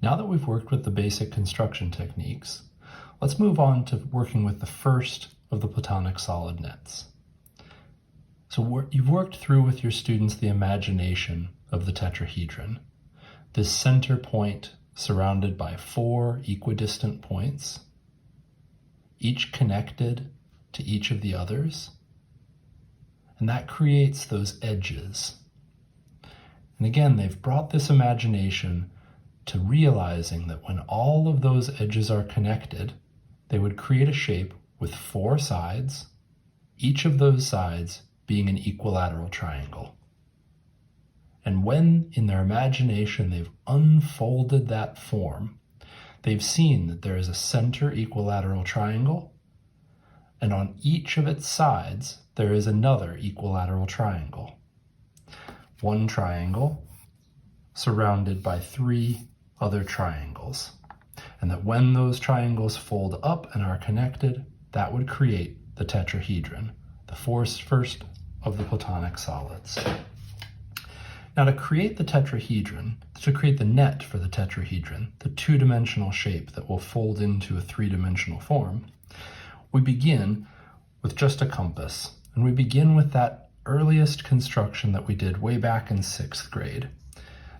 Now that we've worked with the basic construction techniques, let's move on to working with the first of the Platonic solid nets. So you've worked through with your students the imagination of the tetrahedron, this center point surrounded by 4 equidistant points, each connected to each of the others, and that creates those edges. And again, they've brought this imagination to realizing that when all of those edges are connected, they would create a shape with 4 sides, each of those sides being an equilateral triangle. And when, in their imagination, they've unfolded that form, they've seen that there is a center equilateral triangle, and on each of its sides, there is another equilateral triangle. One triangle surrounded by 3 other triangles. And that when those triangles fold up and are connected, that would create the tetrahedron, the first of the Platonic solids. Now, to create the tetrahedron, to create the net for the tetrahedron, the 2-dimensional shape that will fold into a 3-dimensional form, we begin with just a compass. And we begin with that earliest construction that we did way back in 6th grade,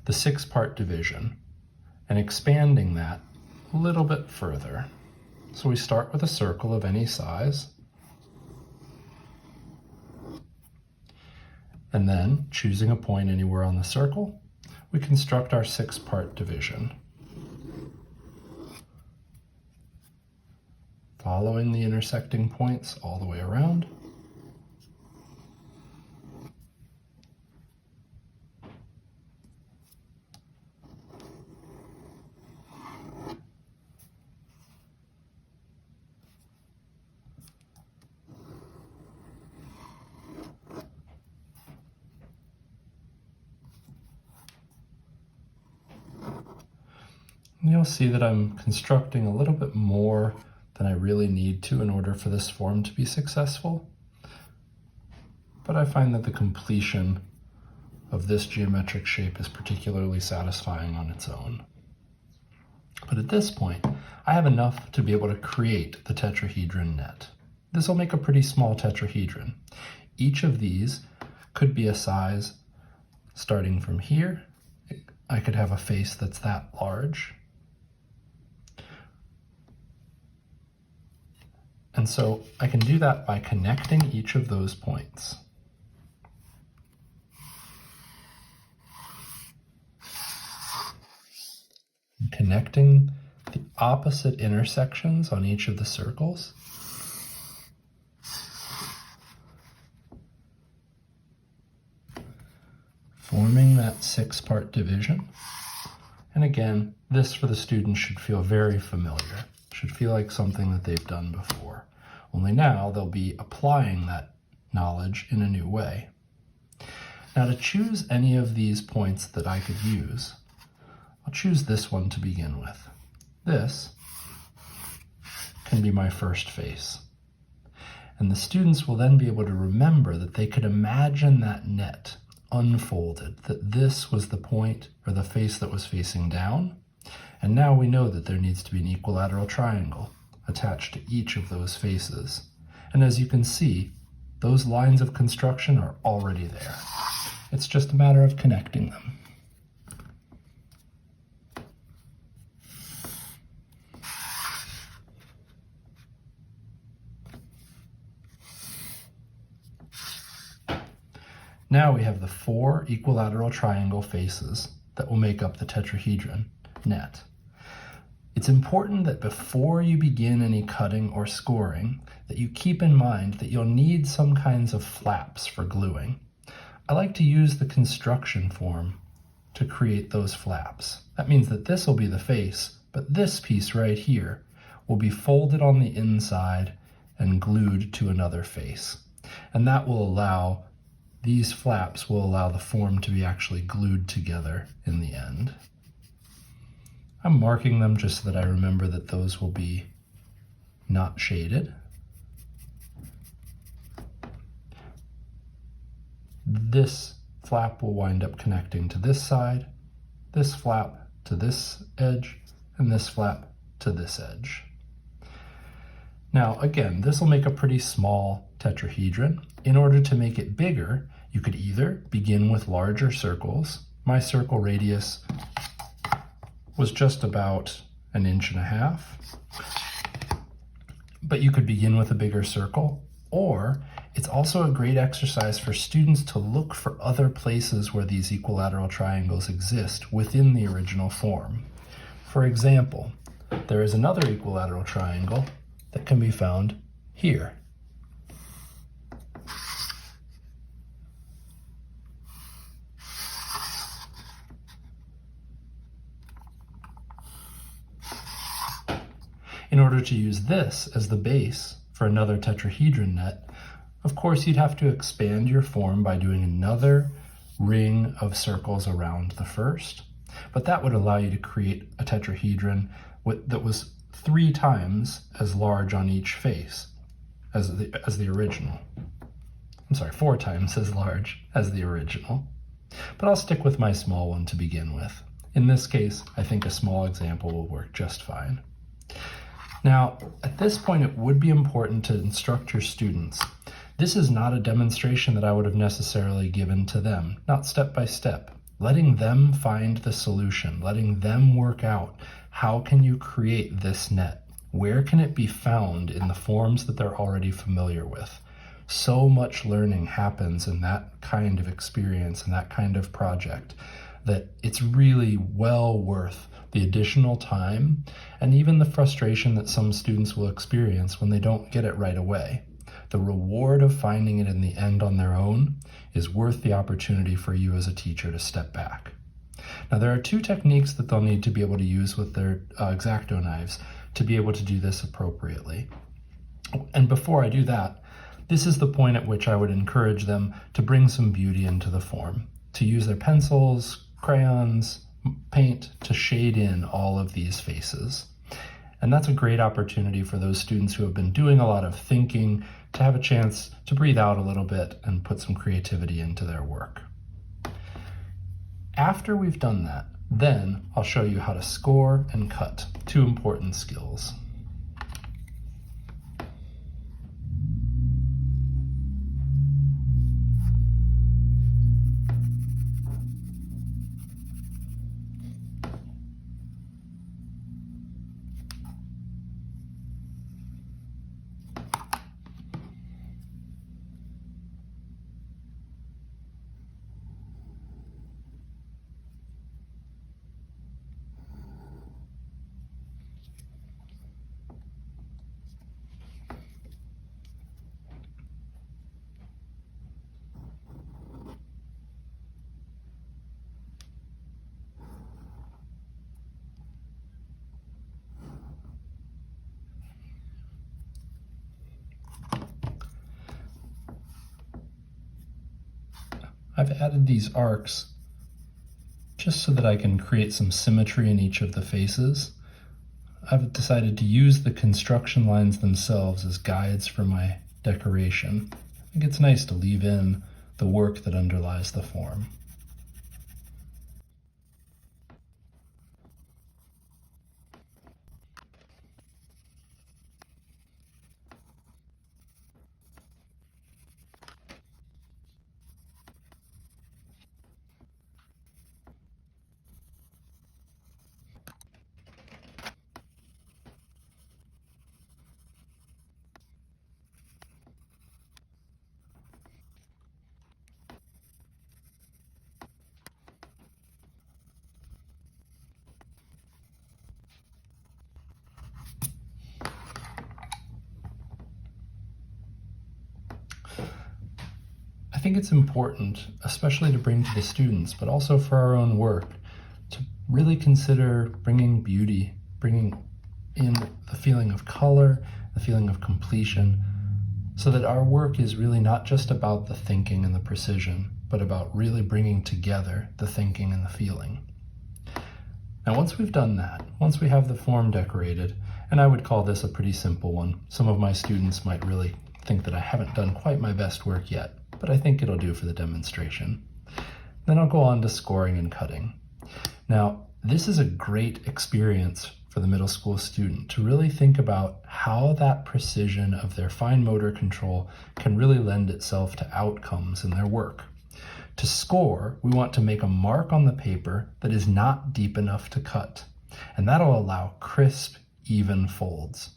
the 6-part division, and expanding that a little bit further. So we start with a circle of any size, and then, choosing a point anywhere on the circle, we construct our 6-part division. Following the intersecting points all the way around. You'll see that I'm constructing a little bit more than I really need to in order for this form to be successful. But I find that the completion of this geometric shape is particularly satisfying on its own. But at this point, I have enough to be able to create the tetrahedron net. This will make a pretty small tetrahedron. Each of these could be a size starting from here. I could have a face that's that large. And so I can do that by connecting each of those points. Connecting the opposite intersections on each of the circles. Forming that 6-part division. And again, this for the students should feel very familiar. Should feel like something that they've done before. Only now they'll be applying that knowledge in a new way. Now, to choose any of these points that I could use, I'll choose this one to begin with. This can be my first face. And the students will then be able to remember that they could imagine that net unfolded, that this was the point or the face that was facing down. And now we know that there needs to be an equilateral triangle attached to each of those faces. And as you can see, those lines of construction are already there. It's just a matter of connecting them. Now we have the 4 equilateral triangle faces that will make up the tetrahedron net. It's important that before you begin any cutting or scoring, that you keep in mind that you'll need some kinds of flaps for gluing. I like to use the construction form to create those flaps. That means that this will be the face, but this piece right here will be folded on the inside and glued to another face. And that will allow, these flaps will allow the form to be actually glued together in the end. I'm marking them just so that I remember that those will be not shaded. This flap will wind up connecting to this side, this flap to this edge and this flap to this edge. Now again, this will make a pretty small tetrahedron. In order to make it bigger, you could either begin with larger circles. My circle radius was just about 1.5 inches, but you could begin with a bigger circle, or it's also a great exercise for students to look for other places where these equilateral triangles exist within the original form. For example, there is another equilateral triangle that can be found here. In order to use this as the base for another tetrahedron net, of course you'd have to expand your form by doing another ring of circles around the first, but that would allow you to create a tetrahedron that was 3 times as large on each face as the original. I'm sorry, 4 times as large as the original. But I'll stick with my small one to begin with. In this case, I think a small example will work just fine. Now, at this point, it would be important to instruct your students. This is not a demonstration that I would have necessarily given to them, not step by step. Letting them find the solution, letting them work out how can you create this net? Where can it be found in the forms that they're already familiar with? So much learning happens in that kind of experience and that kind of project that it's really well worth the additional time and even the frustration that some students will experience when they don't get it right away. The reward of finding it in the end on their own is worth the opportunity for you as a teacher to step back. Now, there are 2 techniques that they'll need to be able to use with their X-Acto knives to be able to do this appropriately. And before I do that, this is the point at which I would encourage them to bring some beauty into the form, to use their pencils, crayons, paint to shade in all of these faces. And that's a great opportunity for those students who have been doing a lot of thinking to have a chance to breathe out a little bit and put some creativity into their work. After we've done that, then I'll show you how to score and cut, 2 important skills. I've added these arcs just so that I can create some symmetry in each of the faces. I've decided to use the construction lines themselves as guides for my decoration. I think it's nice to leave in the work that underlies the form. I think it's important, especially to bring to the students, but also for our own work, to really consider bringing beauty, bringing in the feeling of color, the feeling of completion, so that our work is really not just about the thinking and the precision, but about really bringing together the thinking and the feeling. Now, once we've done that, once we have the form decorated, and I would call this a pretty simple one, some of my students might really think that I haven't done quite my best work yet, but I think it'll do for the demonstration. Then I'll go on to scoring and cutting. Now, This is a great experience for the middle school student to really think about how that precision of their fine motor control can really lend itself to outcomes in their work. To score, we want to make a mark on the paper that is not deep enough to cut, and that'll allow crisp, even folds.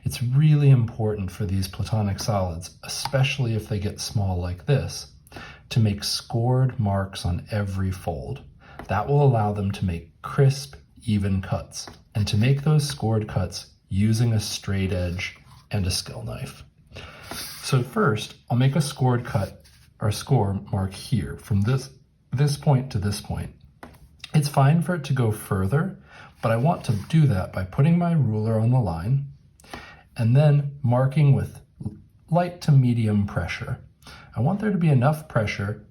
It's really important for these Platonic solids, especially if they get small like this, to make scored marks on every fold. That will allow them to make crisp, even cuts, and to make those scored cuts using a straight edge and a skill knife. So first, I'll make a scored cut or score mark here from this point to this point. It's fine for it to go further, but I want to do that by putting my ruler on the line and then marking with light to medium pressure. I want there to be enough pressure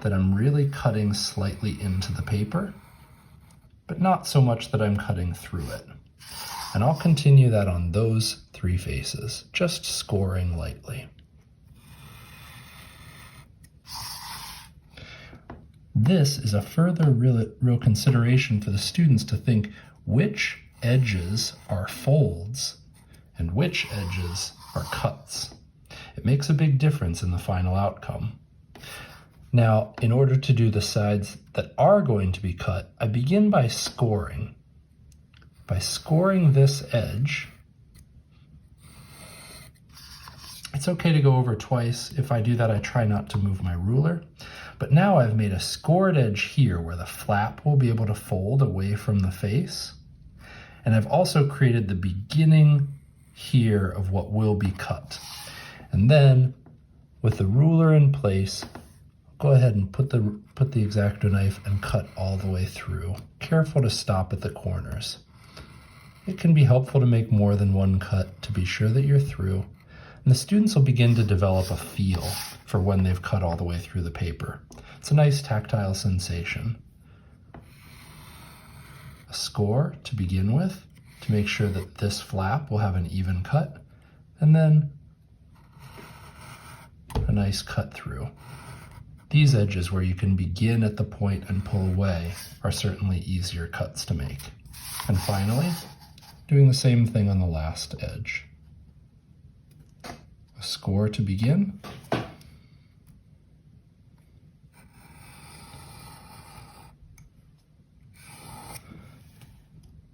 that I'm really cutting slightly into the paper, but not so much that I'm cutting through it. And I'll continue that on those three faces, just scoring lightly. This is a further real consideration for the students to think which edges are folds and which edges are cuts. It makes a big difference in the final outcome. Now, in order to do the sides that are going to be cut, I begin by scoring. By scoring this edge, it's okay to go over twice. If I do that, I try not to move my ruler. But now I've made a scored edge here where the flap will be able to fold away from the face. And I've also created the beginning here of what will be cut. And then with the ruler in place, go ahead and put the X-Acto knife and cut all the way through. Careful to stop at the corners. It can be helpful to make more than one cut to be sure that you're through. And the students will begin to develop a feel for when they've cut all the way through the paper. It's a nice tactile sensation. A score to begin with, to make sure that this flap will have an even cut, and then a nice cut through. These edges where you can begin at the point and pull away are certainly easier cuts to make. And finally, doing the same thing on the last edge. A score to begin.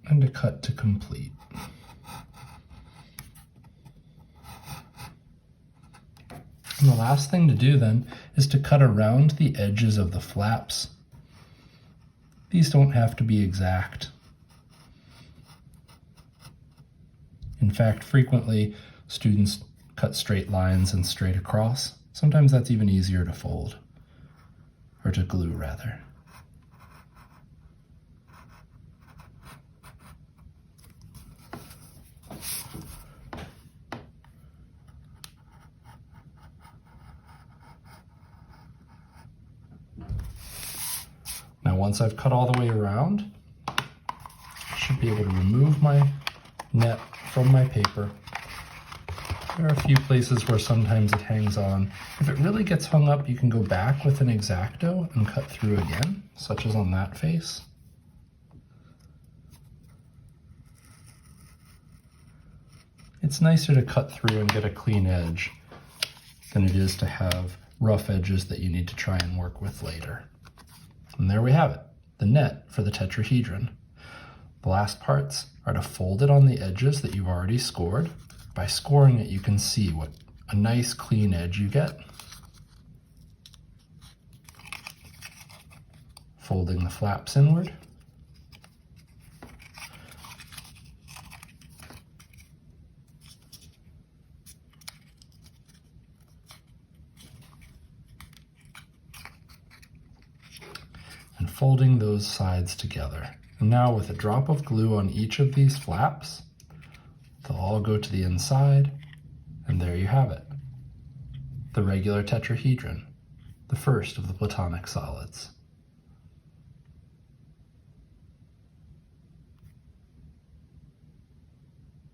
And a cut to complete. And the last thing to do then is to cut around the edges of the flaps. These don't have to be exact. In fact, frequently students cut straight lines and straight across. Sometimes that's even easier to fold, or to glue rather. Now once I've cut all the way around, I should be able to remove my net from my paper. There are a few places where sometimes it hangs on. If it really gets hung up, you can go back with an X-Acto and cut through again, such as on that face. It's nicer to cut through and get a clean edge than it is to have rough edges that you need to try and work with later. And there we have it, the net for the tetrahedron. The last parts are to fold it on the edges that you've already scored. By scoring it, you can see what a nice clean edge you get. Folding the flaps inward. And folding those sides together. And now with a drop of glue on each of these flaps, they'll all go to the inside, and there you have it. The regular tetrahedron, the first of the Platonic solids.